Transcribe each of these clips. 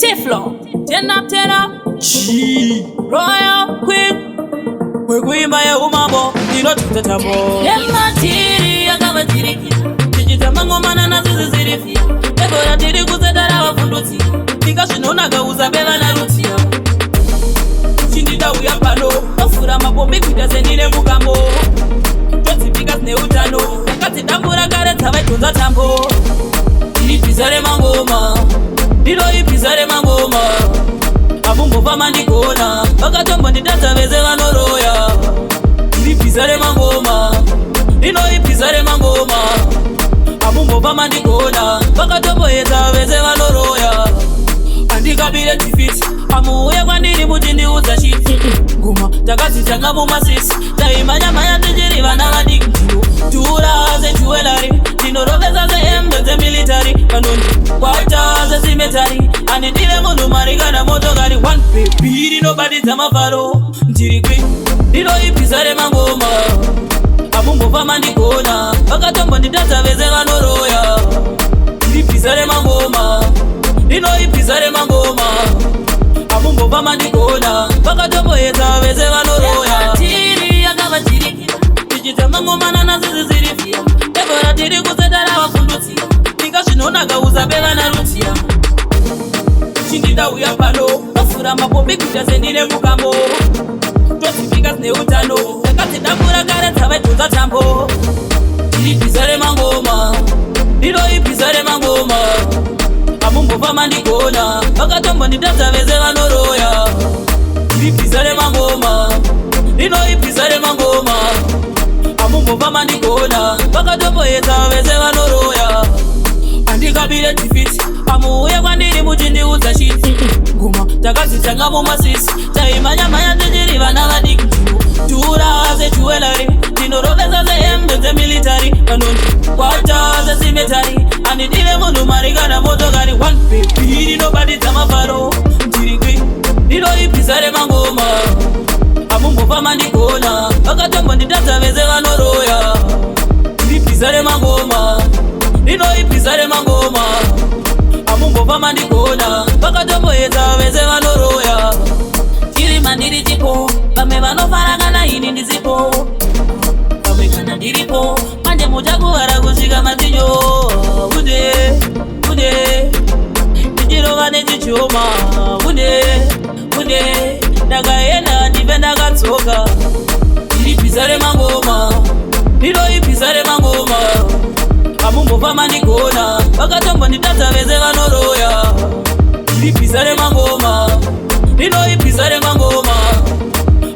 Tiflo, tena G Royal Queen Wekuimba ya umambo Nilotute tambo Yema tiri ya kama tiriki Tijitama ngomana na zizirifi Ebora tiri kuzedara wa funduti Tika shinona gauza bela na rutia Chindida uya pano Ofura mapombi kuja zenile mukambo Joti pika zne utano Kati tambura kare tawe tunza tambo Tiri pizare mangoma Dilo ipizare mangoma Abumbo fama ndikona Bakatombo ndidata veze vanoroya Tiri pizare mangoma Dilo ipizare mangoma Abumbo fama ndikona Bakatombo yeta veze vanoroya Andikabile tifiti Amuye kwa ndiri mutindi uza shiti Nguma takati changa mumasisi Taimanya maya tijiri vana vadiki Tura ze jewelry Dinoroveza ze embe ze military Kanoni Kwata ze simetari Anindile mundu marigana motogari One baby nobody zamafaro Ntiri kwi Dilo ipizare mangoma Abumbo fama ndikona Bakatombo ndidata veze vanoroya Tiri pizare mangoma Dilo ipizare mangoma Abumbo fama ndikona Bakatombo yeta veze vanoroya Tiri yakaba tiriki Tijitama ngomana na zizirifi Ebora tiri kuzedara wa funduti Nika shinona gauza bela na rutia Chindida uya pano Ofura mapombi kuja zenile mukambo Joti pika zne utano Kati dambura kare tawe tunza tambo Tiri pizare mangoma Dilo ipizare mangoma Abumbo fama ndikona Bakatombo ndidata veze vanoroya Tiri pizare mangoma Dilo ipizare mangoma Abumbo fama ndikona Bakatombo yeta veze vanoroya Andikabile tifiti Amuye kwa ndiri mutindi uza shiti Nguma takati changa mumasisi Taimanya maya tijiri vana vadiki Tura ze jewelry Dinoroveza ze embe ze military Kanoni Kwata ze simetari Anidile mundu marigana motogari One baby nobody zamafaro Ntiri kwi Dilo ipizare mangoma Abumbo fama ndikona Bakatombo ndidata veze vanoroya Tiri pizare mangoma Dilo ipizare mangoma Abumbo fama ndikona Bakatombo yeta veze vanoroya Tiri mandiri tipo Kame vanofarangana ini ndizipo Kame kana ndiripo Manje mujagu vara kushika matinyo Ude Tijiro vane chichoma Ude Ndakaenda ndive ndakatsoka Tiri pizare mangoma Dilo ipizare mangoma Abumbo fama ndikona Bakatombo ndidata veze vanoroya Tiri pizare mangoma Dilo ipizare mangoma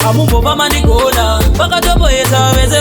Abumbo fama ndikona Bakatombo yeta veze